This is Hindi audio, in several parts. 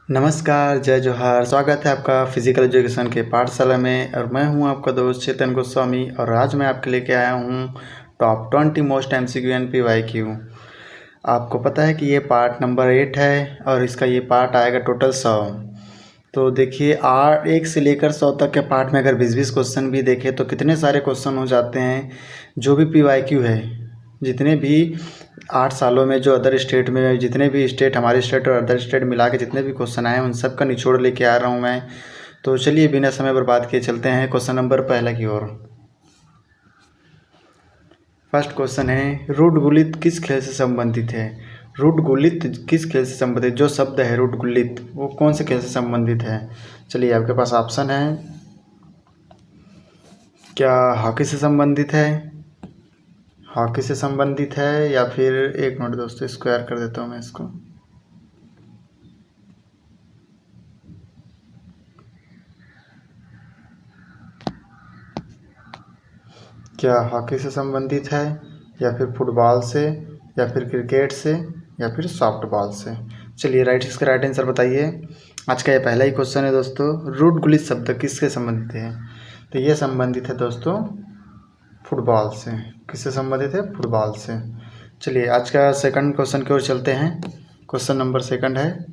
नमस्कार, जय जोहार। स्वागत है आपका फिज़िकल एजुकेशन के पाठशाला में और मैं हूं आपका दोस्त चेतन गोस्वामी और आज मैं आपके लेके आया हूं top 20 most MCQ and PYQ। आपको पता है कि ये पार्ट नंबर 8 है और इसका ये पार्ट आएगा टोटल 100। तो देखिए 1 से लेकर 100 तक के पार्ट में अगर 20-20 क्वेश्चन भी देखें तो कितने सारे क्वेश्चन हो जाते हैं। जो भी PYQ है, जितने भी 8 सालों में जो अदर स्टेट में जितने भी स्टेट, हमारे स्टेट और अदर स्टेट मिला के जितने भी क्वेश्चन आए हैं उन सब का निचोड़ लेके आ रहा हूँ मैं। तो चलिए बिना समय बर्बाद किए चलते हैं क्वेश्चन नंबर पहला की ओर। फर्स्ट क्वेश्चन है, रूट गुलित किस खेल से संबंधित है। रूट गुलित किस खेल से संबंधित, जो शब्द है रूट गुलित वो कौन से खेल से संबंधित है। चलिए आपके पास ऑप्शन है, क्या हॉकी से संबंधित है, हॉकी से संबंधित है या फिर एक मिनट दोस्तों स्क्वायर कर देता हूँ मैं इसको। क्या हॉकी से संबंधित है या फिर फुटबॉल से या फिर क्रिकेट से या फिर सॉफ्टबॉल से। चलिए इसका राइट आंसर बताइए। आज का ये पहला ही क्वेश्चन है दोस्तों, रूट गुलित शब्द किससे संबंधित है। तो ये संबंधित है दोस्तों फुटबॉल से। किससे संबंधित है, फुटबॉल से। चलिए आज का सेकंड क्वेश्चन की ओर चलते हैं। क्वेश्चन नंबर सेकंड है,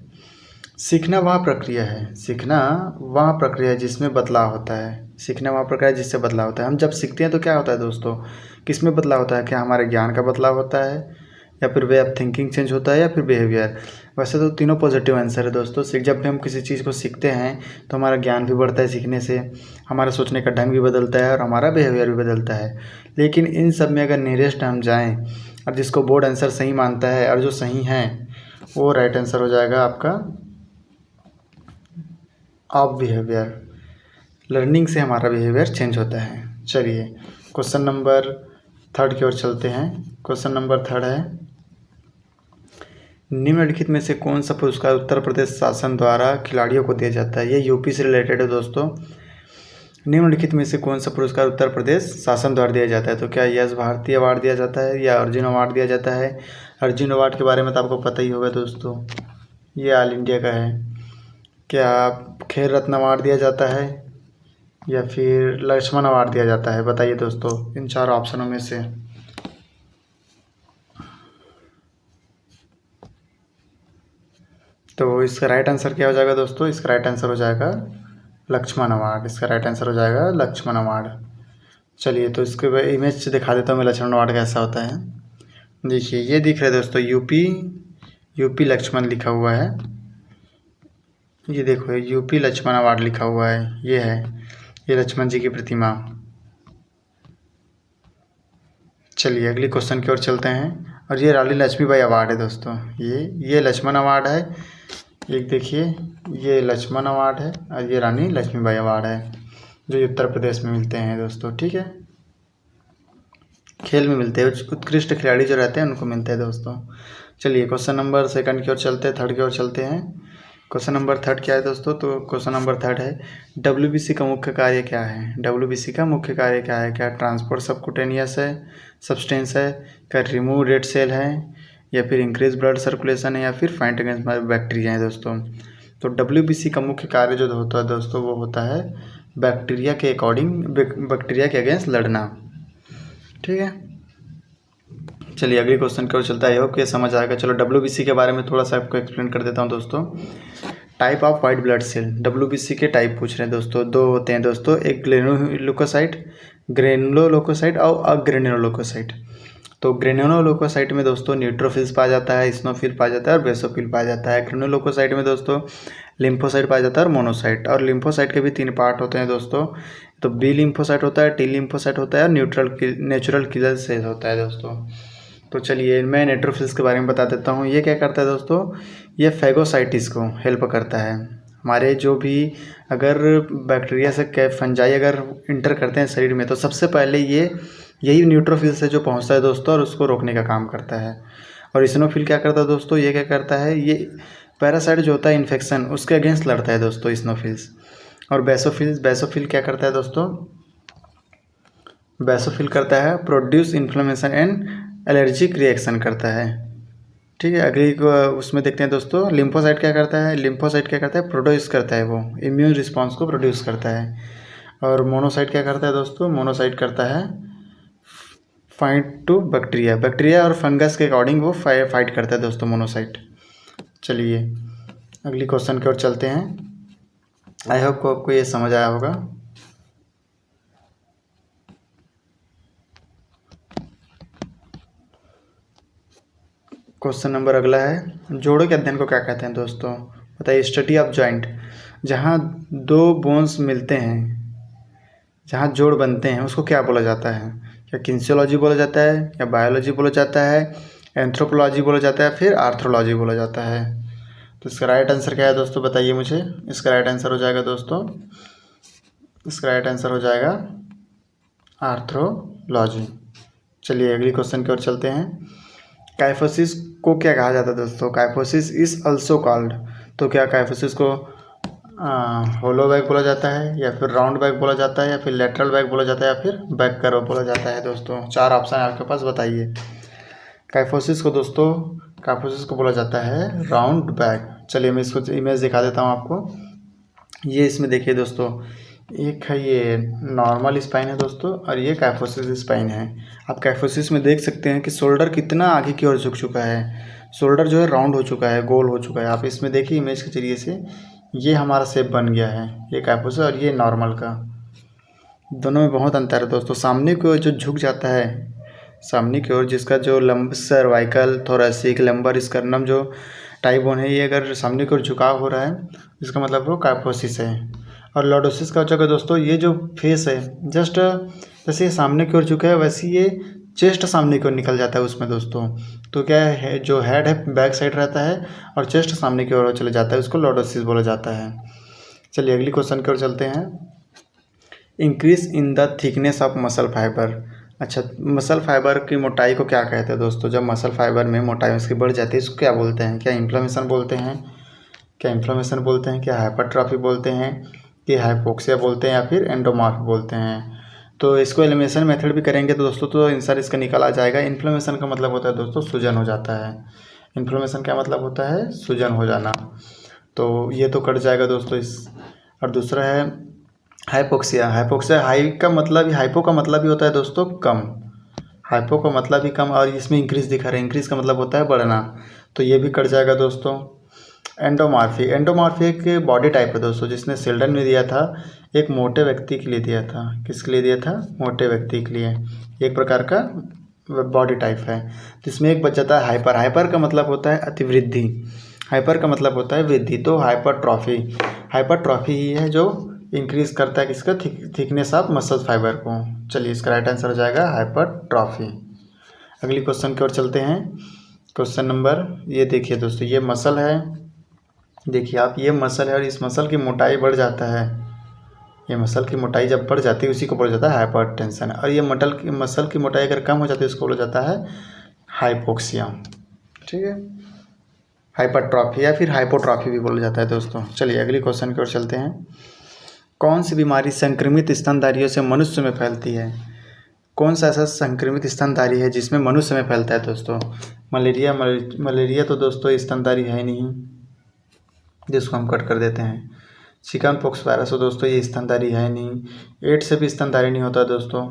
सीखना वह प्रक्रिया है, सीखना वह प्रक्रिया है जिसमें बदलाव होता है। सीखना वह प्रक्रिया है जिससे बदलाव होता है। हम जब सीखते हैं तो क्या होता है दोस्तों, किस में बदलाव होता है, क्या हमारे ज्ञान का बदलाव होता है या फिर वे ऑफ थिंकिंग चेंज होता है या फिर बिहेवियर। वैसे तो तीनों पॉजिटिव आंसर है दोस्तों। जब भी हम किसी चीज़ को सीखते हैं तो हमारा ज्ञान भी बढ़ता है सीखने से, हमारा सोचने का ढंग भी बदलता है और हमारा बिहेवियर भी बदलता है। लेकिन इन सब में अगर नियरेस्ट हम जाएँ और जिसको बोर्ड आंसर सही मानता है और जो सही है वो राइट आंसर हो जाएगा आपका ऑफ बिहेवियर। लर्निंग से हमारा बिहेवियर चेंज होता है। चलिए क्वेश्चन नंबर थर्ड की ओर चलते हैं। क्वेश्चन नंबर थर्ड है, निम्नलिखित में से कौन सा पुरस्कार उत्तर प्रदेश शासन द्वारा खिलाड़ियों को दिया जाता है। ये यूपी से रिलेटेड है दोस्तों। निम्नलिखित में से कौन सा पुरस्कार उत्तर प्रदेश शासन द्वारा दिया जाता है। तो क्या यश भारती अवार्ड दिया जाता है या अर्जुन अवार्ड दिया जाता है। अर्जुन अवार्ड के बारे में तो आपको पता ही होगा दोस्तों, ये ऑल इंडिया का है। क्या खेल रत्न अवार्ड दिया जाता है या फिर लक्ष्मण अवार्ड दिया जाता है। बताइए दोस्तों इन चार ऑप्शनों में से। तो इसका राइट आंसर क्या हो जाएगा दोस्तों, इसका राइट आंसर हो जाएगा लक्ष्मण अवार्ड। इसका राइट आंसर हो जाएगा लक्ष्मण अवार्ड। चलिए तो इसके इमेज से दिखा देता हूँ मैं लक्ष्मण अवार्ड कैसा होता है। देखिए ये दिख रहा है दोस्तों, यूपी लक्ष्मण लिखा हुआ है। ये देखो यूपी लक्ष्मण अवार्ड लिखा हुआ है, ये है, ये लक्ष्मण जी की प्रतिमा। चलिए अगली क्वेश्चन की ओर चलते हैं और ये रानी लक्ष्मीबाई अवार्ड है दोस्तों। ये लक्ष्मण अवार्ड है, एक देखिए ये लक्ष्मण अवार्ड है और ये रानी लक्ष्मीबाई अवार्ड है जो उत्तर प्रदेश में मिलते हैं दोस्तों। ठीक है, खेल में मिलते हैं, उत्कृष्ट खिलाड़ी जो रहते हैं उनको मिलते हैं दोस्तों। चलिए क्वेश्चन नंबर सेकंड की ओर चलते हैं, थर्ड की ओर चलते हैं। क्वेश्चन नंबर थर्ड क्या है दोस्तों, तो क्वेश्चन नंबर थर्ड है, WBC का मुख्य कार्य क्या है। WBC का मुख्य कार्य क्या है। क्या ट्रांसपोर्ट सबकुटेनियस है, सब्सटेंस है, क्या रिमूव रेड सेल है या फिर इंक्रीज ब्लड सर्कुलेशन है या फिर फाइट अगेंस्ट बैक्टीरिया है दोस्तों। तो WBC का मुख्य कार्य जो होता है दोस्तों वो होता है बैक्टीरिया के बैक्टीरिया के अगेंस्ट लड़ना। ठीक है, चलिए अगले क्वेश्चन की ओर चलता है। आई होप ये समझ आएगा। चलो WBC के बारे में थोड़ा सा आपको एक्सप्लेन कर देता हूँ दोस्तों। Type of white blood cell, WBC के टाइप पूछ रहे हैं दोस्तों, दो होते हैं दोस्तों, एक ग्रेनुलोकोसाइट और अग्रेनुलोकोसाइट। तो ग्रेनुलोकोसाइट में दोस्तों न्यूट्रोफिल्स पाया जाता है, स्नोफिल पाया जाता है और बेसोफिल पाया जाता है। ग्रेनुलोकोसाइट में दोस्तों लिम्फोसाइट पाया जाता है और मोनोसाइट। और लिम्फोसाइट के भी 3 पार्ट होते हैं दोस्तों, तो बी लिम्फोसाइट होता है, टी लिम्फोसाइट होता है और नेचुरल किलर सेल होता है दोस्तों। तो चलिए मैं नेट्रोफिल्स के बारे में बता देता हूँ। ये क्या करता है दोस्तों, ये फैगोसाइटिस को हेल्प करता है। हमारे जो भी अगर बैक्टीरिया से फंजाई अगर इंटर करते हैं शरीर में तो सबसे पहले यही न्यूट्रोफिल से जो पहुँचता है दोस्तों और उसको रोकने का काम करता है। और इस्नोफिल क्या करता है दोस्तों, ये क्या करता है, ये पैरासाइट जो होता है इन्फेक्शन उसके अगेंस्ट लड़ता है दोस्तों इस्नोफिल्स। और बेसोफिल क्या करता है दोस्तों, बेसोफिल करता है produce inflammation and allergic reaction करता है। ठीक है। अगली को उसमें देखते हैं दोस्तों, लिम्फोसाइट क्या करता है। लिम्फोसाइट क्या करता है, प्रोड्यूस करता है, वो इम्यून रिस्पॉन्स को प्रोड्यूस करता है। और मोनोसाइट क्या करता है दोस्तों, मोनोसाइट करता है फाइट टू बैक्टीरिया, बैक्टीरिया और फंगस के अकॉर्डिंग वो फाइट करता है दोस्तों मोनोसाइट। चलिए अगली क्वेश्चन की ओर चलते हैं। आई होप को आपको ये समझ आया होगा। क्वेश्चन नंबर अगला है, जोड़ों के अध्ययन को क्या कहते हैं दोस्तों, बताइए। स्टडी ऑफ जॉइंट, जहाँ दो बोन्स मिलते हैं, जहाँ जोड़ बनते हैं, उसको क्या बोला जाता है। क्या किन्सियोलॉजी बोला जाता है, या बायोलॉजी बोला जाता है, एंथ्रोपोलॉजी बोला जाता है, फिर आर्थ्रोलॉजी बोला जाता है। तो इसका राइट आंसर क्या है दोस्तों, बताइए मुझे। इसका राइट आंसर हो जाएगा दोस्तों, इसका राइट आंसर हो जाएगा आर्थ्रोलॉजी। चलिए अगली क्वेश्चन की ओर चलते हैं। काइफोसिस को क्या कहा जाता है दोस्तों, काइफोसिस इज अल्सो कॉल्ड। तो क्या काइफोसिस को होलो बैग बोला जाता है, या फिर राउंड बैग बोला जाता है, या फिर लेटरल बैग बोला जाता है, या फिर बैक कर्व बोला जाता है दोस्तों। चार ऑप्शन है आपके पास, बताइए। काइफोसिस को दोस्तों, काइफोसिस को बोला जाता है राउंड बैग। चलिए मैं इसको इमेज दिखा देता हूँ आपको। ये इसमें देखिए दोस्तों, एक है ये नॉर्मल स्पाइन है दोस्तों, और ये काइफोसिस स्पाइन है। आप काइफोसिस में देख सकते हैं कि शोल्डर कितना आगे की ओर झुक चुका है, शोल्डर जो है राउंड हो चुका है, गोल हो चुका है। आप इसमें देखिए इमेज के जरिए से, ये हमारा शेप बन गया है, ये काइफोसिस और ये नॉर्मल का, दोनों में बहुत अंतर है दोस्तों। सामने की ओर जो झुक जाता है, सामने की ओर जिसका जो लंब सर्वाइकल थोरैसिक लंबर स्कर्नम जो टाई बोन है, ये अगर सामने की ओर झुकाव हो रहा है, इसका मतलब वो काइफोसिस है। और लॉर्डोसिस का जगह दोस्तों, ये जो फेस है जस्ट जैसे ये सामने की ओर झुका है, वैसे ये चेस्ट सामने की ओर निकल जाता है उसमें दोस्तों। तो क्या है, जो हेड है बैक साइड रहता है और चेस्ट सामने की ओर चले जाता है, उसको लॉर्डोसिस बोला जाता है। चलिए अगली क्वेश्चन की ओर चलते हैं। Increase in the thickness of muscle fibre. अच्छा, मसल फाइबर की मोटाई को क्या कहते हैं दोस्तों, जब मसल फाइबर में मोटाई उसकी बढ़ जाती है, इसको क्या बोलते हैं। क्या इन्फ्लेमेशन बोलते हैं, क्या इन्फ्लेमेशन बोलते हैं, क्या हाइपरट्रॉफी बोलते हैं, कि हाइपोक्सिया बोलते हैं, या फिर एंडोमॉर्फ बोलते हैं। तो इसको एलिमिनेशन मेथड भी करेंगे तो दोस्तों तो आंसर इसका निकल आ जाएगा। इन्फ्लेमेशन का मतलब होता है दोस्तों सूजन हो जाता है। इन्फ्लेमेशन क्या मतलब होता है, सूजन हो जाना। तो ये तो कट जाएगा दोस्तों इस। और दूसरा है हाइपोक्सिया। हाइपोक्सिया, हाई का मतलब, हाइपो का मतलब ही होता है दोस्तों कम, हाइपो का मतलब ही कम, और इसमें इंक्रीज दिखा रहा है, इंक्रीज का मतलब होता है बढ़ना, तो ये भी कट जाएगा दोस्तों। एंडोमॉर्फी, एंडोमॉर्फी एक बॉडी टाइप है दोस्तों, जिसने सिल्डन में दिया था, एक मोटे व्यक्ति के लिए दिया था। किसके लिए दिया था, मोटे व्यक्ति के लिए। एक प्रकार का बॉडी टाइप है। तो इसमें एक बच जाता है हाइपर। हाइपर का मतलब होता है अतिवृद्धि, हाइपर का मतलब होता है वृद्धि, तो हाइपरट्रॉफी, हाइपरट्रॉफी ही है जो इंक्रीज करता है किसका, थिकनेस ऑफ मसल फाइबर को। चलिए इसका राइट आंसर हो जाएगा हाइपरट्रॉफी। अगली क्वेश्चन की ओर चलते हैं। क्वेश्चन नंबर, ये देखिए दोस्तों, ये मसल है, देखिए आप, ये मसल है और इस मसल की मोटाई बढ़ जाता है। ये मसल की मोटाई जब बढ़ जाती है उसी को बोला जाता है हाइपरटेंशन। और ये मसल की मोटाई अगर कम हो जाती है उसको बोला जाता है हाइपोक्सिया। ठीक है, हाइपरट्रॉफी या फिर हाइपोट्रॉफी भी बोला जाता है दोस्तों। चलिए अगली क्वेश्चन की ओर चलते हैं। कौन सी बीमारी संक्रमित स्तनधारियों से मनुष्य में फैलती है। कौन सा ऐसा संक्रमित स्तनधारी है जिसमें मनुष्य में फैलता है दोस्तों। मलेरिया, मलेरिया तो दोस्तों स्तनधारी है नहीं, जिसको हम कट कर देते हैं। चिकन पॉक्स वायरस हो दोस्तों, ये स्तनधारी है नहीं। एड्स से भी स्तनधारी नहीं होता दोस्तों।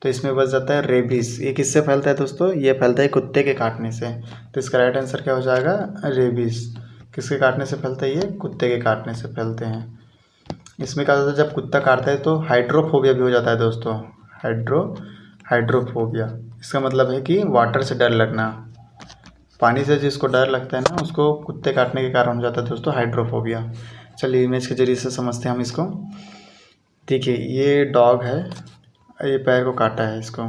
तो इसमें बच जाता है रेबीज। ये किससे फैलता है दोस्तों, ये फैलता है कुत्ते के काटने से। तो इसका राइट आंसर क्या हो जाएगा, रेबीज। किसके काटने से फैलता है, ये कुत्ते के काटने से फैलते हैं। इसमें क्या होता है, जब कुत्ता काटता है तो हाइड्रोफोबिया भी हो जाता है दोस्तों, हाइड्रोफोबिया। इसका मतलब है कि वाटर से डर लगना, पानी से जिसको डर लगता है ना, उसको कुत्ते काटने के कारण हो जाता है दोस्तों हाइड्रोफोबिया। चलिए इमेज के जरिए से समझते हैं हम इसको। देखिए ये डॉग है, ये पैर को काटा है इसको,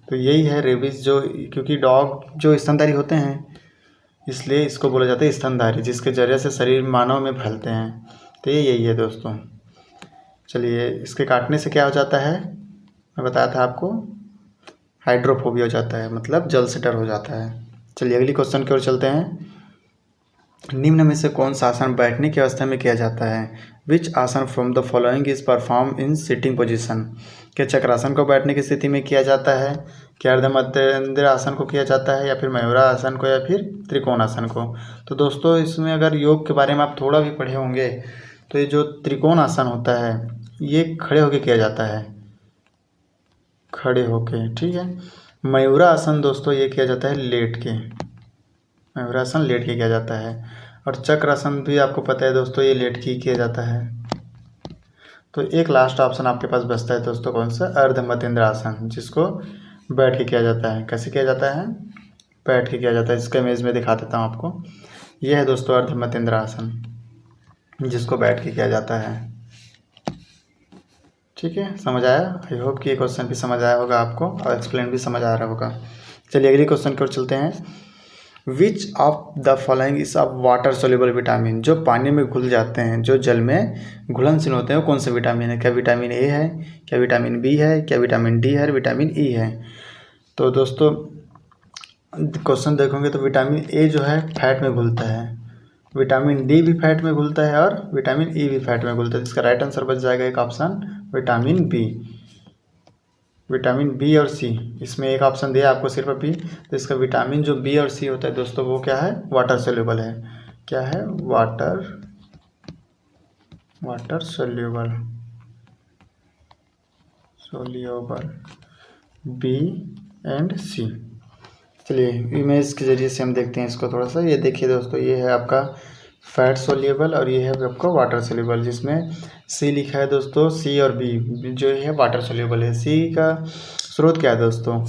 तो यही है रेबीज। जो क्योंकि डॉग जो स्तनधारी होते हैं इसलिए इसको बोला जाता है स्तनधारी, जिसके जरिए से शरीर मानव में फैलते हैं। तो ये यही है दोस्तों। चलिए इसके काटने से क्या हो जाता है, मैं बताया था आपको, हाइड्रोफोबिया हो जाता है, मतलब जल से डर हो जाता है। चलिए अगली क्वेश्चन की ओर चलते हैं। निम्न में से कौन सा आसन बैठने की अवस्था में किया जाता है। विच आसन from the following is perform in sitting position. क्या चक्रासन को बैठने की स्थिति में किया जाता है, क्या अर्ध मध्य आसन को किया जाता है, या फिर मयूरा आसन को, या फिर त्रिकोण आसन को। तो दोस्तों इसमें अगर योग के बारे में आप थोड़ा भी पढ़े होंगे तो ये जो त्रिकोण आसन होता है ये खड़े होके किया जाता है, खड़े होके, ठीक है। मयूरा आसन दोस्तों ये किया जाता है लेट के, मयूरासन लेट के किया जाता है। और चक्रासन भी आपको पता है दोस्तों ये लेट के किया जाता है। तो एक लास्ट ऑप्शन आपके पास बचता है दोस्तों, कौन सा, अर्ध मतेंद्र आसन, जिसको बैठ के किया जाता है। कैसे किया जाता है, बैठ के किया जाता है। इसका इमेज में दिखा देता हूँ आपको। यह है दोस्तों अर्ध मतेंद्र आसन, जिसको बैठ के किया जाता है। ठीक है, समझ आया। आई होप कि ये क्वेश्चन भी समझ आया होगा आपको और एक्सप्लेन भी समझ आ रहा होगा। चलिए अगले क्वेश्चन की ओर चलते हैं। Which of the following is of water soluble vitamin, जो पानी में घुल जाते हैं, जो जल में घुलनशील होते हैं, वो कौन से विटामिन है। क्या विटामिन ए है, क्या विटामिन बी है, क्या विटामिन डी है, विटामिन ई है। तो दोस्तों क्वेश्चन देखोगे तो विटामिन ए जो है फैट में घुलता है, विटामिन डी भी फैट में घुलता है, और विटामिन ई भी फैट में घुलता है। इसका राइट आंसर बच जाएगा एक option vitamin B. Vitamin B और सी, इसमें एक ऑप्शन दिया आपको सिर्फ बी। तो इसका विटामिन जो बी और सी होता है दोस्तों वो क्या है, वाटर सोल्यूबल है। क्या है, वाटर सोल्यूबल बी एंड सी। चलिए इमेज के जरिए से हम देखते हैं इसको थोड़ा सा। ये देखिए दोस्तों, ये है आपका फैट सोल्यूबल और ये है आपका वाटर सोल्यूबल, जिसमें सी लिखा है दोस्तों। सी और बी जो है वाटर सोल्यूबल है। सी का स्रोत क्या है दोस्तों,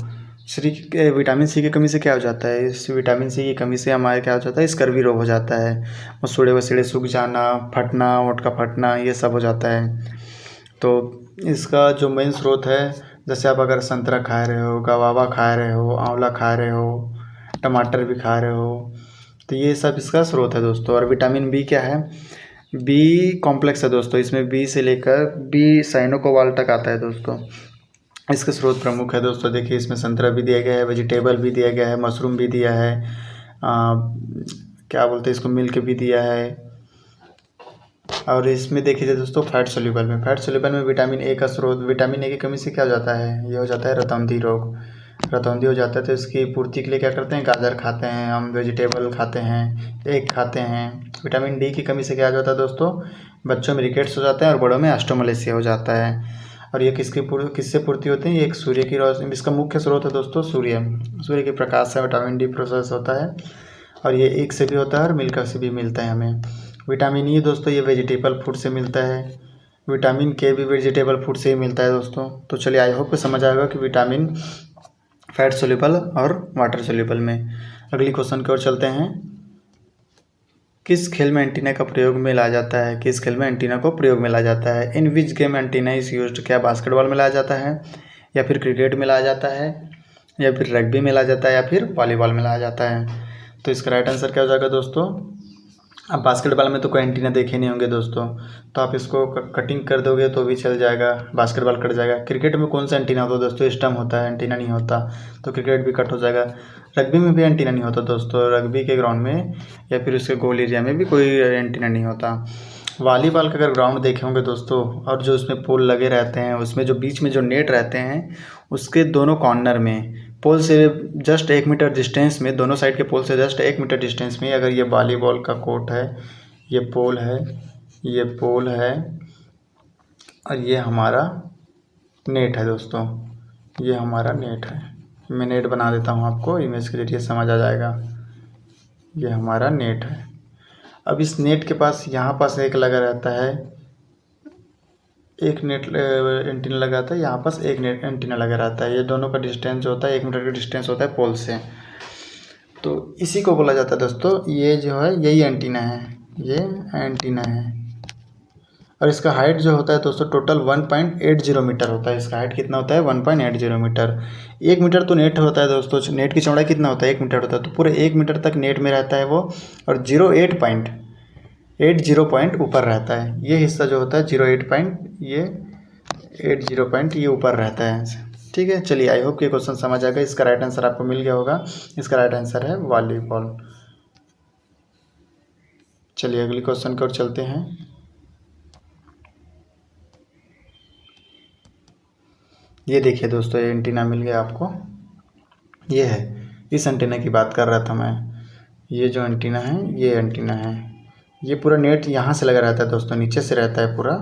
विटामिन सी की कमी से क्या हो जाता है, इस विटामिन सी की कमी से हमारे क्या हो जाता है, स्कर्वी रोग हो जाता है, मसूड़े वसूड़े सूख जाना, फटना, ओंठ का फटना, ये सब हो जाता है। तो इसका जो मेन स्रोत है, जैसे आप अगर संतरा खा रहे हो, गवावा खा रहे हो, आंवला खा रहे हो, टमाटर भी खा रहे हो, तो ये सब इसका स्रोत है दोस्तों। और विटामिन बी क्या है, बी कॉम्प्लेक्स है दोस्तों, इसमें बी से लेकर बी साइनोकोवाल तक आता है दोस्तों। इसके स्रोत प्रमुख है दोस्तों। देखिए इसमें संतरा भी दिया गया है, वेजिटेबल भी दिया गया है, मशरूम भी दिया है, क्या बोलते हैं इसको, मिल्क भी दिया है। और इसमें देखिए दोस्तों फैट सोल्यूबल में विटामिन ए का स्रोत, विटामिन ए की कमी से क्या हो जाता है, ये हो जाता है रतौंधी रोग, रतौंधी हो जाता है। तो इसकी पूर्ति के लिए क्या करते हैं, गाजर खाते हैं हम, वेजिटेबल खाते हैं, एग खाते हैं। विटामिन डी की कमी से क्या हो जाता है दोस्तों, बच्चों में रिकेट्स हो जाता है और बड़ों में ऑस्टियोमलेसिया हो जाता है। और ये किससे पूर्ति होते हैं, ये एक सूर्य की रोशनी, इसका मुख्य स्रोत है दोस्तों सूर्य के प्रकाश से विटामिन डी प्रोसेस होता है। और ये एग से भी होता है और मिल्क से भी मिलता है हमें। विटामिन ई दोस्तों ये वेजिटेबल फूड से मिलता है। विटामिन के भी वेजिटेबल फूड से ही मिलता है दोस्तों। तो चलिए आई होप को समझ आएगा कि विटामिन फैट सोल्यूबल और वाटर सोल्यूबल में। अगली क्वेश्चन की ओर चलते हैं। किस खेल में एंटीना का प्रयोग में लाया जाता है, किस खेल में एंटीना को प्रयोग में लाया जाता है। In which game antenna is used, क्या बास्केटबॉल में लाया जाता है, या फिर क्रिकेट में लाया जाता है, या फिर रग्बी में लाया जाता है, या फिर वॉलीबॉल में लाया जाता है। तो इसका राइट आंसर क्या हो जाएगा दोस्तों, अब बास्केटबॉल में तो कोई एंटीना देखे नहीं होंगे दोस्तों, तो आप इसको कटिंग कर दोगे तो भी चल जाएगा, बास्केटबॉल कट जाएगा। क्रिकेट में कौन सा एंटीना होता है दोस्तों, स्टंप होता है, एंटीना नहीं होता, तो क्रिकेट भी कट हो जाएगा। रग्बी में भी एंटीना नहीं होता दोस्तों, रग्बी के ग्राउंड में या फिर उसके गोल एरिया में भी कोई एंटीना नहीं होता। वॉलीबॉल का अगर ग्राउंड देखे होंगे दोस्तों, और जो उसमें पोल लगे रहते हैं, उसमें जो बीच में जो नेट रहते हैं उसके दोनों कॉर्नर में पोल से जस्ट 1 मीटर डिस्टेंस में, दोनों साइड के पोल से जस्ट 1 मीटर डिस्टेंस में, अगर ये वॉलीबॉल का कोर्ट है, ये पोल है, ये पोल है, और ये हमारा नेट है दोस्तों, ये हमारा नेट है। मैं नेट बना देता हूँ, आपको इमेज के जरिए समझ आ जाएगा। ये हमारा नेट है। अब इस नेट के पास यहाँ पास एक लगा रहता है, एक नेट एंटीना लगा रहता है, यहाँ पास एक नेट एंटीना लगा रहता है। ये दोनों का डिस्टेंस जो होता है 1 मीटर का डिस्टेंस होता है पोल से। तो इसी को बोला जाता है दोस्तों, ये जो है यही एंटीना है, ये एंटीना है। और इसका हाइट जो होता है दोस्तों टोटल 1.80 मीटर होता है। इसका हाइट कितना होता है, 1.80 मीटर। 1 मीटर तो नेट होता है दोस्तों, नेट की चौड़ाई कितना होता है, 1 मीटर होता है। तो पूरे 1 मीटर तक नेट में रहता है वो, और 0.80 पॉइंट ऊपर रहता है। ये हिस्सा जो होता है 0.8 पॉइंट, ये 80 पॉइंट ये ऊपर रहता है। ठीक है, चलिए आई होप कि क्वेश्चन समझ आ गया। इसका राइट आंसर आपको मिल गया होगा। इसका राइट आंसर है वॉलीबॉल। चलिए अगली क्वेश्चन की ओर चलते हैं। ये देखिए दोस्तों, ये एंटीना मिल गया आपको, ये है, इस एंटीना की बात कर रहा था मैं। ये जो एंटीना है ये एंटीना है। ये पूरा नेट यहाँ से लगा रहता है दोस्तों, नीचे से रहता है पूरा,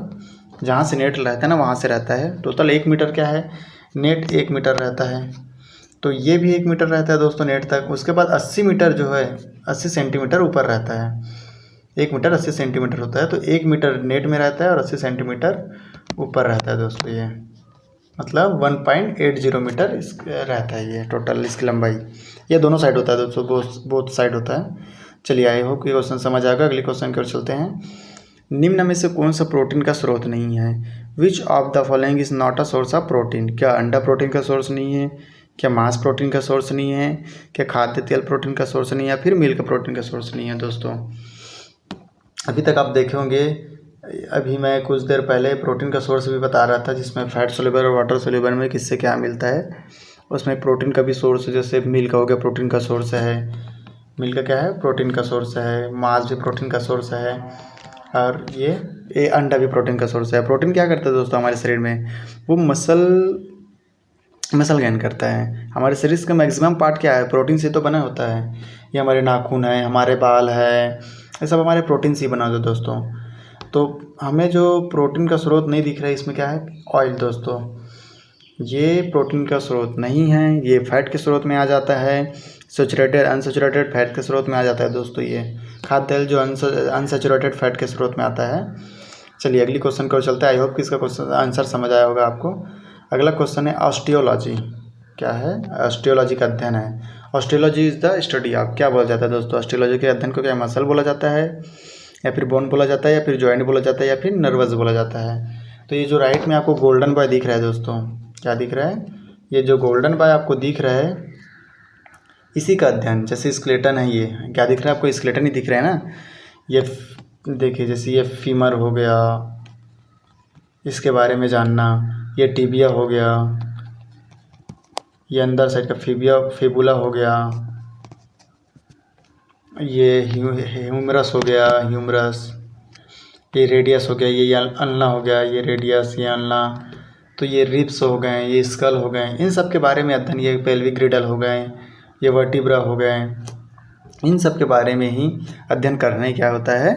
जहाँ से नेट रहता है ना वहाँ से रहता है। टोटल 1 मीटर क्या है, नेट 1 मीटर रहता है, तो ये भी 1 मीटर रहता है दोस्तों नेट तक। उसके बाद 80 मीटर जो है 80 सेंटीमीटर ऊपर रहता है। 1 मीटर 80 सेंटीमीटर होता है, तो 1 मीटर नेट में रहता है और 80 सेंटीमीटर ऊपर रहता है दोस्तों। ये मतलब 1.80 मीटर इस रहता है ये टोटल इसकी लंबाई। ये दोनों साइड होता है दोस्तों, बोथ साइड होता है। चलिए, आई होप कि क्वेश्चन समझ आएगा। अगले क्वेश्चन की ओर चलते हैं। निम्न में से कौन सा प्रोटीन का स्रोत नहीं है? Which of the following is not a source of protein? क्या अंडा प्रोटीन का सोर्स नहीं है? क्या मांस प्रोटीन का सोर्स नहीं है? क्या खाद्य तेल प्रोटीन का सोर्स नहीं है? या फिर मिल्क प्रोटीन का सोर्स नहीं है दोस्तों? अभी तक आप देखे होंगे, अभी मैं कुछ देर पहले प्रोटीन का सोर्स भी बता रहा था, जिसमें फैट सोल्यूबल और वाटर सोल्यूबल में किससे क्या मिलता है। उसमें प्रोटीन का भी सोर्स, जैसे मिल्क हो गया प्रोटीन का सोर्स है, मिल्क क्या है, प्रोटीन का सोर्स है। मांस भी प्रोटीन का सोर्स है, और ये अंडा भी प्रोटीन का सोर्स है। प्रोटीन क्या करता है दोस्तों हमारे शरीर में? वो मसल गेन करता है। हमारे शरीर का मैक्सिमम पार्ट क्या है, प्रोटीन से तो बना होता है। ये हमारे नाखून है, हमारे बाल है, ये सब हमारे प्रोटीन से ही बना होता है दोस्तों। तो हमें जो प्रोटीन का स्रोत नहीं दिख रहा है, इसमें क्या है, ऑयल दोस्तों। ये प्रोटीन का स्रोत नहीं है, ये फैट के स्रोत में आ जाता है। सैचुरेटेड अनसैचुरेटेड फैट के स्रोत में आ जाता है दोस्तों। ये खाद्य तेल जो अनसैचुरेटेड फैट के स्रोत में आता है। चलिए, अगली क्वेश्चन को चलते हैं। आई होप कि इसका क्वेश्चन आंसर समझ आया होगा आपको। अगला क्वेश्चन है ऑस्टियोलॉजी। क्या है? ऑस्टियोलॉजी का अध्ययन है। Osteology is the study of, क्या बोला जाता है दोस्तों ऑस्टियोलॉजी के अध्ययन को? क्या मसल बोला जाता है, या फिर बोन बोला जाता है, या फिर जॉइंट बोला जाता है, या फिर नर्वस बोला जाता है? तो ये जो राइट में आपको गोल्डन बॉय दिख रहा है दोस्तों, क्या दिख रहा है? ये जो गोल्डन बॉय आपको दिख रहा है, इसी का अध्ययन, जैसे स्केलेटन है, ये क्या दिख रहा है आपको, स्केलेटन ही दिख रहा है ना। ये देखिए, जैसे ये फीमर हो गया, इसके बारे में जानना। ये टिबिया हो गया, ये अंदर साइड का फिबुला हो गया, ये ह्यूमरस हो गया, ह्यूमरस, ये रेडियस हो गया, ये अल्ना हो गया, ये रेडियस, ये अल्ना, तो ये रिब्स हो गए, ये स्कल हो गए, इन सब के बारे में अध्ययन। ये पेल्विक ग्रिडल हो गए, ये वर्टिब्रा हो गए, इन सब के बारे में ही अध्ययन करना ही क्या होता है,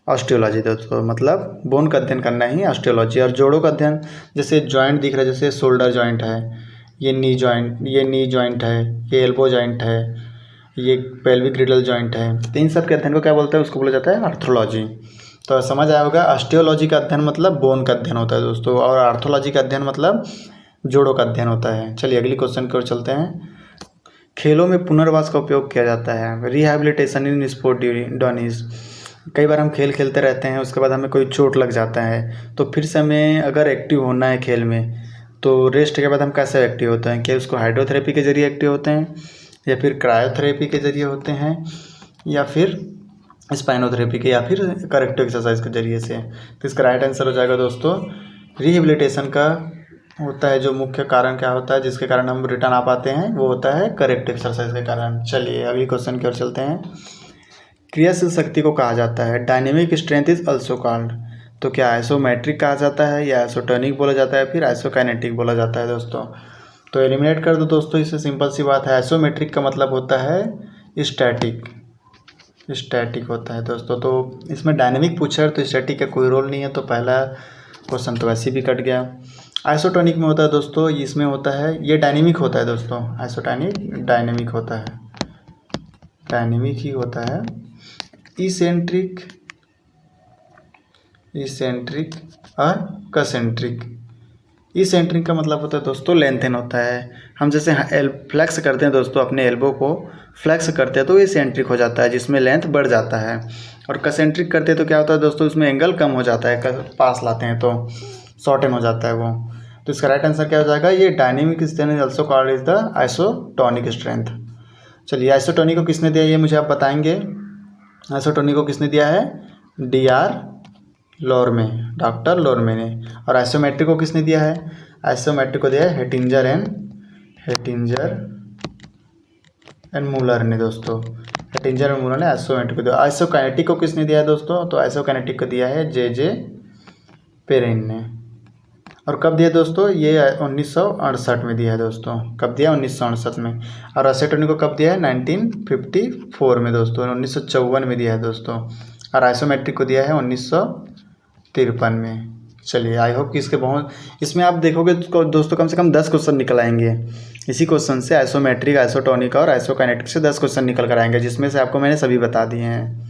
ऑस्टियोलॉजी दोस्तों। मतलब बोन का अध्ययन करना ही ऑस्टियोलॉजी। और जोड़ों का अध्ययन, जैसे जॉइंट दिख रहा है, जैसे शोल्डर जॉइंट है, ये नी जॉइंट है, ये एल्बो जॉइंट है, ये पेल्विक ग्रिडल जॉइंट है। तो इन सब के अध्ययन को क्या बोलते हैं, उसको बोला जाता है आर्थोलॉजी। तो समझ आया होगा, ऑस्टियोलॉजी का अध्ययन मतलब बोन का अध्ययन होता है दोस्तों, और आर्थोलॉजी का अध्ययन मतलब जोड़ों का अध्ययन होता है। चलिए, अगली क्वेश्चन की ओर चलते हैं। खेलों में पुनर्वास का उपयोग किया जाता है। रिहैबिलिटेशन इन स्पोर्ट डॉनीज। कई बार हम खेल खेलते रहते हैं, उसके बाद हमें कोई चोट लग जाता है, तो फिर से हमें अगर एक्टिव होना है खेल में, तो रेस्ट के बाद हम कैसे एक्टिव होते हैं? क्या उसको हाइड्रोथेरेपी के जरिए एक्टिव होते हैं, या फिर क्रायोथेरेपी के जरिए होते हैं, या फिर स्पाइनोथेरेपी के, या फिर करेक्टिव एक्सरसाइज के जरिए से? तो इसका राइट आंसर हो जाएगा दोस्तों, रिहेबिलिटेशन का होता है जो मुख्य कारण क्या होता है, जिसके कारण हम रिटर्न आ पाते हैं, वो होता है करेक्टिव एक्सरसाइज के कारण। चलिए, अगली क्वेश्चन की ओर चलते हैं। क्रियाशील शक्ति को कहा जाता है, dynamic strength is also called. तो क्या आइसोमेट्रिक कहा जाता है, या आइसोटोनिक बोला जाता है, फिर आइसोकाइनेटिक बोला जाता है दोस्तों? तो एलिमिनेट कर दो दोस्तों, इससे सिंपल सी बात है। आइसोमेट्रिक का मतलब होता है स्टैटिक होता है दोस्तों। तो इसमें डायनेमिक पूछा है, तो स्टैटिक का कोई रोल नहीं है, तो पहला क्वेश्चन तो वैसे भी कट गया। आइसोटोनिक में होता है दोस्तों, इसमें होता है, ये डायनेमिक होता है दोस्तों। आइसोटोनिक डायनेमिक होता है, डायनेमिक ही होता है। इसेंट्रिक और कसेंट्रिक। इसेंट्रिक का मतलब होता है दोस्तों लेंथन होता है। हम जैसे फ्लैक्स करते हैं दोस्तों, अपने एल्बो को फ्लैक्स करते हैं तो इसेंट्रिक हो जाता है, जिसमें लेंथ बढ़ जाता है। और कसेंट्रिक करते हैं तो क्या होता है दोस्तों, उसमें एंगल कम हो जाता है, पास लाते हैं तो शॉर्टन हो जाता है वो। तो इसका राइट आंसर क्या हो जाएगा, ये dynamic strength is also called is the isotonic strength. चलिए, आइसोटोनिक को किसने दिया ये मुझे आप बताएंगे। आइसोटोनिक को किसने दिया है, लोरमे, डॉक्टर लोरमे ने। और आइसोमेट्रिक को किसने दिया है, आइसोमेट्रिक को दिया है हेटिंजर एंड मूलर ने दोस्तों। हेटिंजर एंड मूलर ने आइसोमेट्रिक को दिया। आइसोकाइनेटिक को किसने दिया है दोस्तों, तो आइसोकाइनेटिक को दिया है जे पेरेन ने। और कब दिया दोस्तों, ये 1968 में दिया है दोस्तों। कब दिया, 1968 में। और एसेटोनिक को कब दिया है, 1954 में दोस्तों, 1954 में दिया है दोस्तों। और आइसोमेट्रिक को दिया है 1953 में। चलिए, आई होप कि इसके बहुत, इसमें आप देखोगे तो दोस्तों कम से कम 10 क्वेश्चन निकल आएंगे इसी क्वेश्चन से। आइसोमेट्रिक, आइसोटोनिक और आइसोकाइनेटिक से 10 क्वेश्चन निकल कर आएंगे, जिसमें से आपको मैंने सभी बता दिए हैं।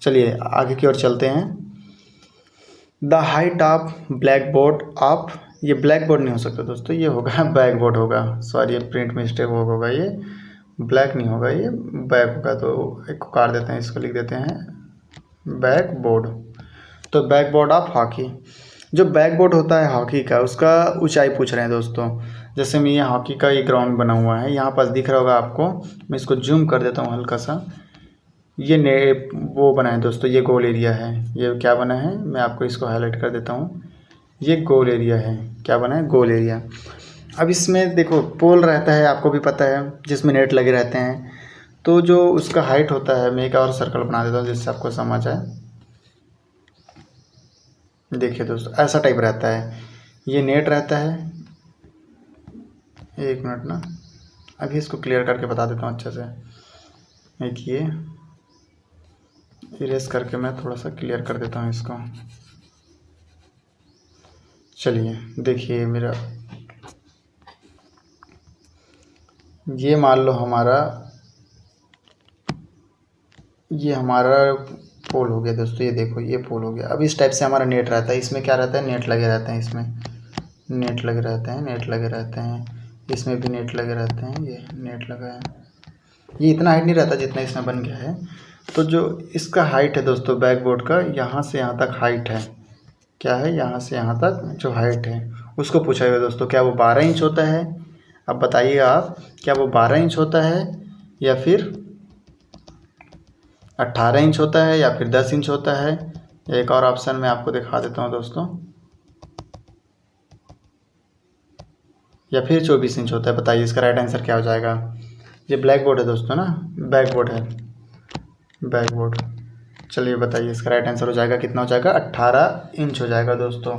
चलिए आगे की ओर चलते हैं। The height of black board of, ये ब्लैक बोर्ड नहीं हो सकता दोस्तों, ये होगा बैक बोर्ड होगा, सॉरी ये प्रिंट मिस्टेक होगा, ये ब्लैक नहीं होगा, ये बैक होगा। तो एक को काट देते हैं, इसको लिख देते हैं बैक बोर्ड। तो बैक बोर्ड ऑफ हॉकी, जो बैक बोर्ड होता है हॉकी का, उसका ऊंचाई पूछ रहे हैं दोस्तों। जैसे मैं ये हॉकी का ये ग्राउंड बना हुआ है, यहाँ पास दिख रहा होगा आपको, मैं इसको जूम कर देता हूँ हल्का सा। ये वो बना है दोस्तों, ये गोल एरिया है। ये क्या बना है, मैं आपको इसको हाईलाइट कर देता हूँ। ये गोल एरिया है, क्या बना है, गोल एरिया। अब इसमें देखो पोल रहता है, आपको भी पता है, जिसमें नेट लगे रहते हैं। तो जो उसका हाइट होता है, मैं एक और सर्कल बना देता हूँ जिससे आपको समझ आए। देखिए दोस्तों ऐसा टाइप रहता है, ये नेट रहता है। एक मिनट ना, अभी इसको क्लियर करके बता देता हूँ अच्छे से। एक ये इरेज करके मैं थोड़ा सा क्लियर कर देता हूँ इसको। चलिए देखिए मेरा, ये मान लो ये हमारा पोल हो गया दोस्तों। ये देखो ये पोल हो गया। अब इस टाइप से हमारा नेट रहता है, इसमें क्या रहता है, नेट लगे रहते हैं, इसमें नेट लगे रहते हैं, नेट लगे रहते हैं, इसमें भी नेट लगे रहते हैं। ये नेट लगा है, ये इतना हाइट नहीं रहता जितना इसमें बन गया है। तो जो इसका हाइट है दोस्तों बैकबोर्ड का, यहाँ से यहाँ तक हाइट है, क्या है, यहाँ से यहाँ तक जो हाइट है उसको पूछा गया दोस्तों। क्या वो 12 इंच होता है, अब बताइएगा आप, क्या वो 12 इंच होता है या फिर 18 इंच होता है या फिर 10 इंच होता है। एक और ऑप्शन मैं आपको दिखा देता हूँ दोस्तों, या फिर 24 इंच होता है। बताइए इसका राइट आंसर क्या हो जाएगा। ये ब्लैक बोर्ड है दोस्तों ना, बैक बोर्ड है, बैक बोर्ड। चलिए बताइए इसका राइट आंसर हो जाएगा, कितना हो जाएगा, 18 इंच हो जाएगा दोस्तों।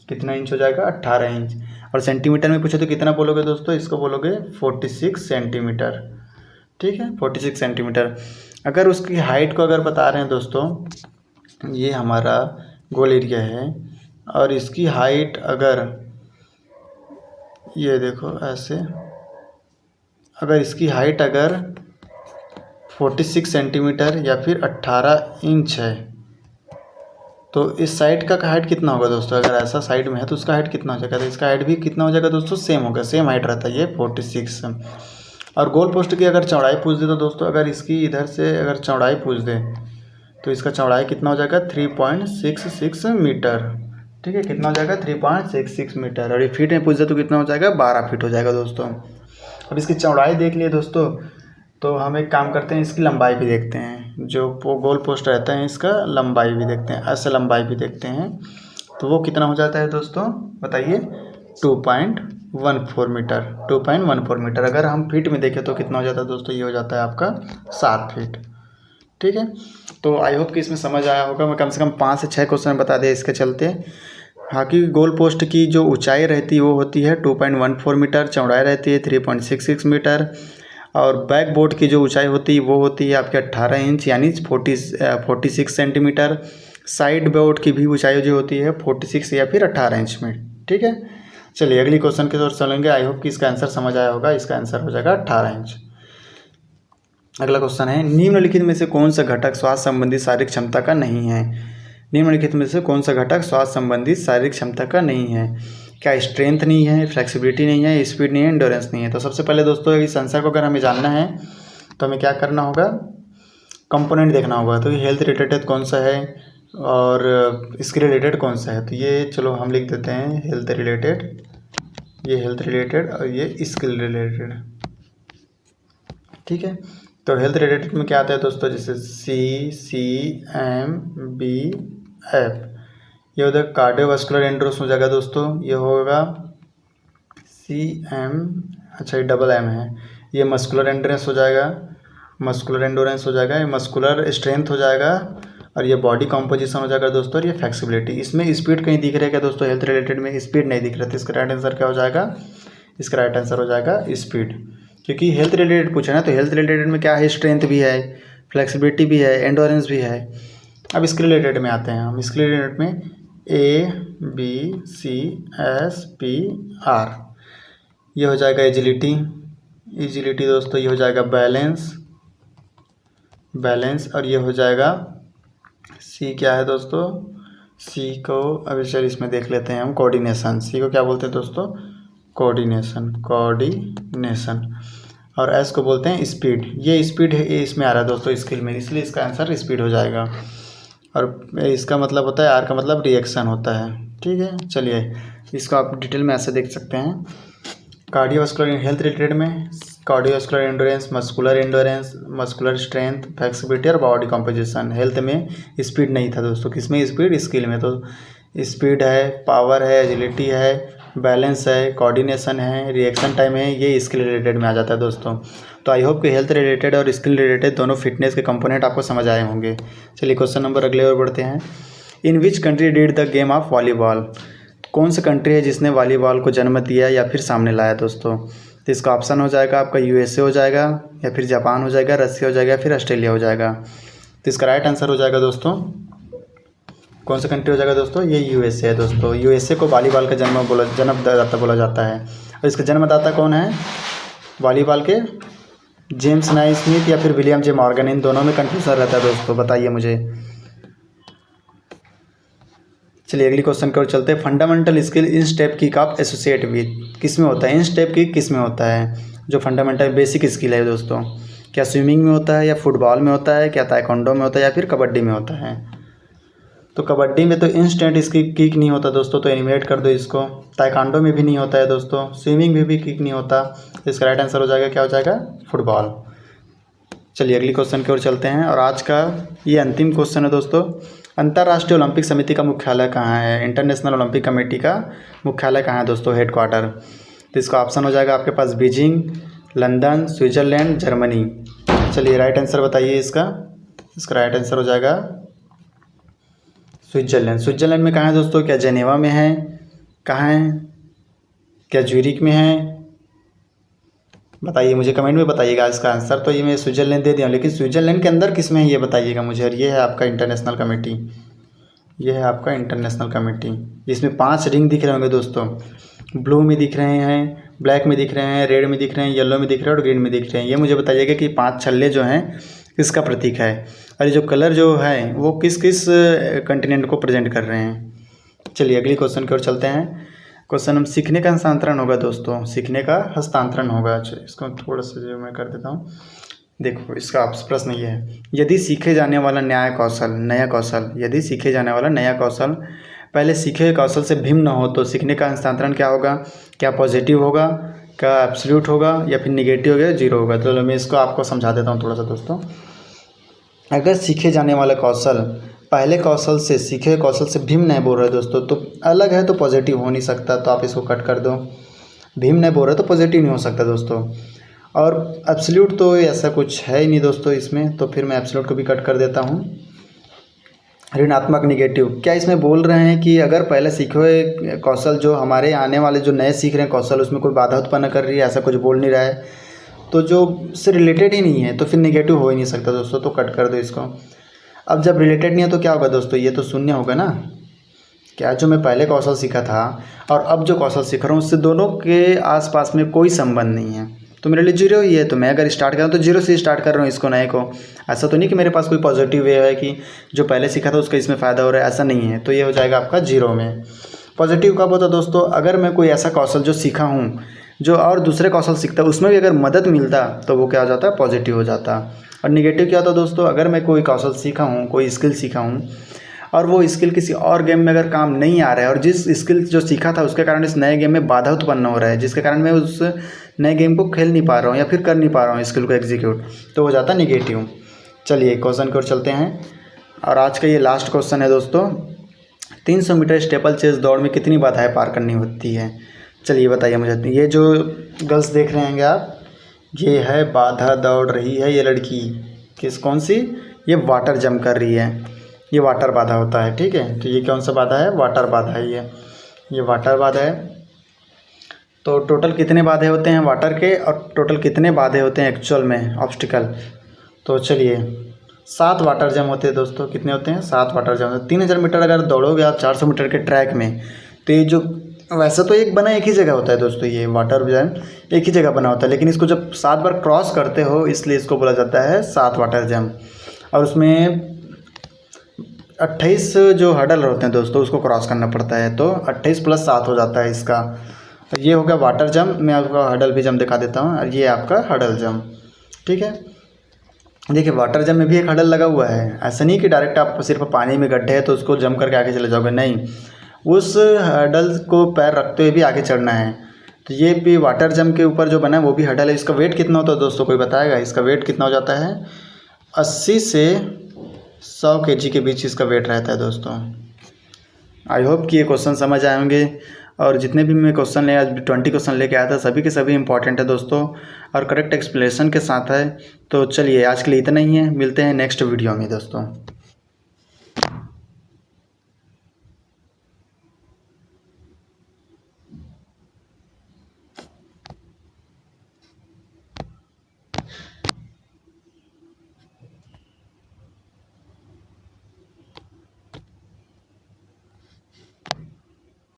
कितना इंच हो जाएगा, 18 इंच। और सेंटीमीटर में पूछे तो कितना बोलोगे दोस्तों, इसको बोलोगे 46 सेंटीमीटर। ठीक है, 46 सेंटीमीटर। अगर उसकी हाइट को अगर बता रहे हैं दोस्तों, ये हमारा गोल एरिया है और इसकी हाइट अगर, ये देखो ऐसे, अगर इसकी हाइट अगर 46 सेंटीमीटर या फिर 18 इंच है, तो इस साइड का हाइट कितना होगा दोस्तों। अगर ऐसा साइड में है तो उसका हाइट कितना हो जाएगा, तो इसका हाइट भी कितना हो जाएगा दोस्तों, सेम होगा, सेम हाइट रहता है ये 46। और गोल पोस्ट की अगर चौड़ाई पूछ दे तो दोस्तों, अगर इसकी इधर से अगर चौड़ाई पूछ दे तो इसका चौड़ाई कितना हो जाएगा, 3.66 मीटर। ठीक है, कितना हो जाएगा, 3.66 मीटर। और ये फीट में पूछ दे तो कितना हो जाएगा, 12 फीट हो जाएगा दोस्तों। अब इसकी चौड़ाई देख लिए दोस्तों, तो हम एक काम करते हैं, इसकी लंबाई भी देखते हैं। जो गोल पोस्ट रहता है इसका लंबाई भी देखते हैं, ऐसे लंबाई भी देखते हैं। तो वो कितना हो जाता है दोस्तों, बताइए, 2.14 मीटर। 2.14 मीटर। अगर हम फीट में देखें तो कितना हो जाता है दोस्तों, ये हो जाता है आपका 7 फीट। ठीक है, तो आई होप कि इसमें समझ आया होगा। मैं कम से कम 5 से 6 क्वेश्चन बता दिया इसके चलते। हॉकी गोल पोस्ट की जो ऊंचाई रहती है वो होती है 2.14 मीटर, चौड़ाई रहती है 3.66 मीटर। और बैक बोर्ड की जो ऊंचाई होती है वो होती है आपके 18 इंच यानी 46 सेंटीमीटर। साइड बोर्ड की भी ऊंचाई जो होती है 46 या फिर 18 इंच में। ठीक है, चलिए अगली क्वेश्चन की ओर चलेंगे। आई होप कि इसका आंसर समझ आया होगा। इसका आंसर हो जाएगा 18 इंच। अगला क्वेश्चन है, निम्नलिखित में से कौन सा घटक स्वास्थ्य संबंधी शारीरिक क्षमता का नहीं है। निम्नलिखित में से कौन सा घटक स्वास्थ्य संबंधी शारीरिक क्षमता का नहीं है। क्या स्ट्रेंथ नहीं है, फ्लेक्सिबिलिटी नहीं है, स्पीड नहीं है, एंडोरेंस नहीं है। तो सबसे पहले दोस्तों इस आंसर को अगर हमें जानना है तो हमें क्या करना होगा, कंपोनेंट देखना होगा। तो ये हेल्थ रिलेटेड कौन सा है और इसके रिलेटेड कौन सा है। तो ये चलो हम लिख देते हैं हेल्थ रिलेटेड, ये हेल्थ रिलेटेड और ये स्किल रिलेटेड। ठीक है, तो हेल्थ रिलेटेड में क्या आता है दोस्तों, जैसे CCMBF, ये उधर कार्डियोवास्कुलर एंडोरेंस हो जाएगा दोस्तों। ये होगा CM, अच्छा ये डबल M है, ये मस्कुलर एंडोरेंस हो जाएगा, मस्कुलर एंडोरेंस हो जाएगा, ये मस्कुलर स्ट्रेंथ हो जाएगा और ये बॉडी कॉम्पोजिशन हो जाएगा दोस्तों, और ये फ्लेक्सिबिलिटी। इसमें स्पीड कहीं दिख रहा है क्या दोस्तों? हेल्थ रिलेटेड में स्पीड नहीं दिख रहा, तो इसका राइट आंसर क्या हो जाएगा? इसका राइट आंसर हो जाएगा स्पीड, क्योंकि हेल्थ रिलेटेड पूछा ना, तो हेल्थ रिलेटेड में क्या है? स्ट्रेंथ भी है, फ्लेक्सिबिलिटी भी है, एंडोरेंस भी है। अब इसके रिलेटेड में आते हैं हम। इसके रिलेटेड में ABCSPR, ये हो जाएगा एजिलिटी। एजिलिटी दोस्तों ये हो जाएगा बैलेंस, और ये हो जाएगा C क्या है दोस्तों? C को अभी चल इसमें देख लेते हैं हम, कोऑर्डिनेशन। C को क्या बोलते हैं दोस्तों? कोऑर्डिनेशन। और S को बोलते हैं स्पीड। ये स्पीड है, ये इसमें आ रहा है दोस्तों स्किल में, इसलिए इसका आंसर स्पीड हो जाएगा। और इसका मतलब होता है, R का मतलब रिएक्शन होता है। ठीक है, चलिए इसको आप डिटेल में ऐसे देख सकते हैं। कार्डियोवास्कुलर हेल्थ रिलेटेड में cardiovascular endurance, muscular strength, flexibility और बॉडी कॉम्पोजिशन। हेल्थ में स्पीड नहीं था दोस्तों, किसमें स्पीड? स्किल में। तो स्पीड है, पावर है, एजिलिटी है, बैलेंस है, कोऑर्डिनेशन है, रिएक्शन टाइम है, ये स्किल रिलेटेड में आ जाता है दोस्तों। तो आई होप कि हेल्थ रिलेटेड और स्किल रिलेटेड दोनों फिटनेस के कंपोनेंट आपको समझ आए होंगे। चलिए क्वेश्चन नंबर अगले और बढ़ते हैं। In which country did the game of volleyball? कौन सा कंट्री है जिसने वॉलीबॉल को जन्म दिया या फिर सामने लाया दोस्तों? तो इसका ऑप्शन हो जाएगा आपका USA हो जाएगा, या फिर जापान हो जाएगा, रसिया हो जाएगा, या फिर ऑस्ट्रेलिया हो जाएगा। तो इसका राइट आंसर हो जाएगा दोस्तों, कौन सा कंट्री हो जाएगा दोस्तों? ये USA है दोस्तों। USA को वॉलीबॉल का जन्मदाता बोला जाता है। और इसका जन्मदाता कौन है वॉलीबॉल के? जेम्स नाइस्मिथ या फिर विलियम जे मॉर्गन, इन दोनों में कन्फ्यूजन रहता है दोस्तों, बताइए मुझे। चलिए अगली क्वेश्चन की ओर चलते हैं। Fundamental skill in step kick off associate with, किस में होता है? इन स्टेप किक किस में होता है? जो फंडामेंटल बेसिक स्किल है दोस्तों, क्या स्विमिंग में होता है, या फुटबॉल में होता है, क्या ताइक्वांडो में होता है, या फिर कबड्डी में होता है? तो कबड्डी में तो इंस्टेंट इसकी किक नहीं होता दोस्तों, तो एनिमेट कर दो इसको। ताइक्वांडो में भी नहीं होता है दोस्तों, स्विमिंग में भी किक नहीं होता। तो इसका राइट आंसर हो जाएगा, क्या हो जाएगा? फुटबॉल। चलिए अगली क्वेश्चन की ओर चलते हैं, और आज का ये अंतिम क्वेश्चन है दोस्तों। अंतर्राष्ट्रीय ओलंपिक समिति का मुख्यालय कहाँ है? इंटरनेशनल ओलंपिक कमेटी का मुख्यालय कहाँ है दोस्तों? हेडक्वार्टर। तो इसका ऑप्शन हो जाएगा आपके पास बीजिंग, लंदन, स्विट्जरलैंड, जर्मनी। चलिए राइट आंसर बताइए इसका। इसका राइट आंसर हो जाएगा स्विट्जरलैंड। स्विट्जरलैंड में कहाँ है दोस्तों? क्या जेनेवा में है? कहाँ है? क्या ज्यूरिख में है? बताइए मुझे, कमेंट में बताइएगा इसका आंसर। तो ये मैं स्विट्जरलैंड दे दिया, लेकिन स्विट्जरलैंड के अंदर किस में है ये बताइएगा मुझे। और ये है आपका इंटरनेशनल कमेटी, ये है आपका इंटरनेशनल कमेटी। इसमें 5 रिंग दिख रहे होंगे दोस्तों, ब्लू में दिख रहे हैं, ब्लैक में दिख रहे हैं, रेड में दिख रहे हैं, येलो में दिख रहे हैं और ग्रीन में दिख रहे हैं। ये मुझे बताइएगा कि 5 छल्ले जो हैं किसका प्रतीक है, और ये जो कलर जो है वो किस किस कंटिनेंट को प्रेजेंट कर रहे हैं। चलिए अगली क्वेश्चन की ओर चलते हैं। क्वेश्चन हम सीखने का हस्तांतरण होगा दोस्तों, सीखने का हस्तांतरण होगा। अच्छा इसको थोड़ा सा जो मैं कर देता हूँ। देखो इसका प्रश्न ये है, यदि सीखे जाने वाला नया कौशल, यदि सीखे जाने वाला नया कौशल पहले सीखे हुए कौशल से भिन्न न हो तो सीखने का हस्तांतरण क्या होगा? क्या पॉजिटिव होगा, क्या एब्सोल्यूट होगा, या फिर निगेटिव होगा, जीरो होगा? तो मैं इसको आपको समझा देता हूँ थोड़ा सा दोस्तों। अगर सीखे जाने वाला कौशल पहले कौशल से सीखे हुए कौशल से भिन्न नहीं बोल रहे दोस्तों, तो अलग है तो पॉजिटिव हो नहीं सकता, तो आप इसको कट कर दो। भिन्न नहीं बोल रहे तो पॉजिटिव नहीं हो सकता दोस्तों। और एब्सोल्यूट तो ऐसा कुछ है ही नहीं दोस्तों इसमें, तो फिर मैं एब्सोल्यूट को भी कट कर देता हूँ। ऋणात्मक निगेटिव, क्या इसमें बोल रहे हैं कि अगर पहले सीखे हुए कौशल जो हमारे आने वाले जो नए सीख रहे हैं कौशल उसमें कोई बाधा उत्पन्न कर रही है, ऐसा कुछ बोल नहीं रहा है, तो जो से रिलेटेड ही नहीं है तो फिर निगेटिव हो ही नहीं सकता दोस्तों, तो कट कर दो इसको। अब जब रिलेटेड नहीं है तो क्या होगा दोस्तों? ये तो शून्य होगा ना। क्या जो मैं पहले कौशल सीखा था और अब जो कौशल सीख रहा हूँ उससे दोनों के आसपास में कोई संबंध नहीं है, तो मेरे लिए जीरो ही है। तो मैं अगर स्टार्ट कर रहा हूँ तो जीरो से स्टार्ट कर रहा हूँ इसको, नए को। ऐसा तो नहीं कि मेरे पास कोई पॉजिटिव वे है कि जो पहले सीखा था उसका इसमें फ़ायदा हो रहा है, ऐसा नहीं है। तो ये हो जाएगा आपका जीरो में। पॉजिटिव कब होता है दोस्तों? अगर मैं कोई ऐसा कौशल जो सीखा हूँ जो और दूसरे कौशल सीखता है उसमें भी अगर मदद मिलता तो वो क्या हो जाता है? पॉजिटिव हो जाता। और निगेटिव क्या होता है दोस्तों? अगर मैं कोई कौशल सीखा हूँ, कोई स्किल सीखा हूँ और वो स्किल किसी और गेम में अगर काम नहीं आ रहा है और जिस स्किल जो सीखा था उसके कारण इस नए गेम में बाधा उत्पन्न हो रहा है, जिसके कारण मैं उस नए गेम को खेल नहीं पा रहा हूँ या फिर कर नहीं पा रहा हूँ स्किल को एग्जीक्यूट, तो हो जाता है निगेटिव। चलिए क्वेश्चन की ओर चलते हैं, और आज का ये लास्ट क्वेश्चन है दोस्तों। 300 मीटर स्टेपल चेस दौड़ में कितनी बाधाएं पार करनी होती है? चलिए बताइए मुझे। ये जो गर्ल्स देख रहे हैं आप, ये है बाधा दौड़ रही है ये लड़की, कौन सी? ये वाटर जंप कर रही है। ये वाटर बाधा होता है, ठीक है। तो ये कौन सा बाधा है, वाटर बाधा है ये वाटर बाधा है। तो टोटल कितने बाधे होते हैं वाटर के, और टोटल कितने बाधे होते हैं एक्चुअल में ऑब्स्टिकल। तो चलिए 7 वाटर जम होते हैं दोस्तों। कितने होते हैं, 7 वाटर जम होते हैं। 3000 मीटर अगर दौड़ोगे आप 400 मीटर के ट्रैक में, तो ये जो वैसे तो एक बना एक ही जगह होता है दोस्तों, ये वाटर जम एक ही जगह बना होता है, लेकिन इसको जब 7 बार क्रॉस करते हो इसलिए इसको बोला जाता है 7 वाटर जम। और उसमें 28 जो हर्डल होते हैं दोस्तों उसको क्रॉस करना पड़ता है, तो 28 + 7 हो जाता है इसका। तो ये हो गया वाटर जम। मैं आपको हर्डल भी जम दिखा देता हूँ, और ये आपका हर्डल जम, ठीक है। देखिए वाटर जम में भी एक हर्डल लगा हुआ है। ऐसा नहीं कि डायरेक्ट आप सिर्फ पानी में गड्ढे है तो उसको जम करके आगे चले जाओगे, नहीं, उस हर्डल को पैर रखते हुए भी आगे चढ़ना है। तो ये भी वाटर जम के ऊपर जो बना है वो भी हर्डल है। इसका वेट कितना होता है दोस्तों, कोई बताएगा इसका वेट कितना हो जाता है। 80 से 100 kg के बीच इसका वेट रहता है दोस्तों। आई होप कि ये क्वेश्चन समझ आए होंगे, और जितने भी मैं क्वेश्चन ले आज 20 क्वेश्चन लेके आया था सभी के सभी इंपॉर्टेंट है दोस्तों, और करेक्ट एक्सप्लेनेशन के साथ है। तो चलिए आज के लिए इतना ही है, मिलते हैं नेक्स्ट वीडियो में दोस्तों।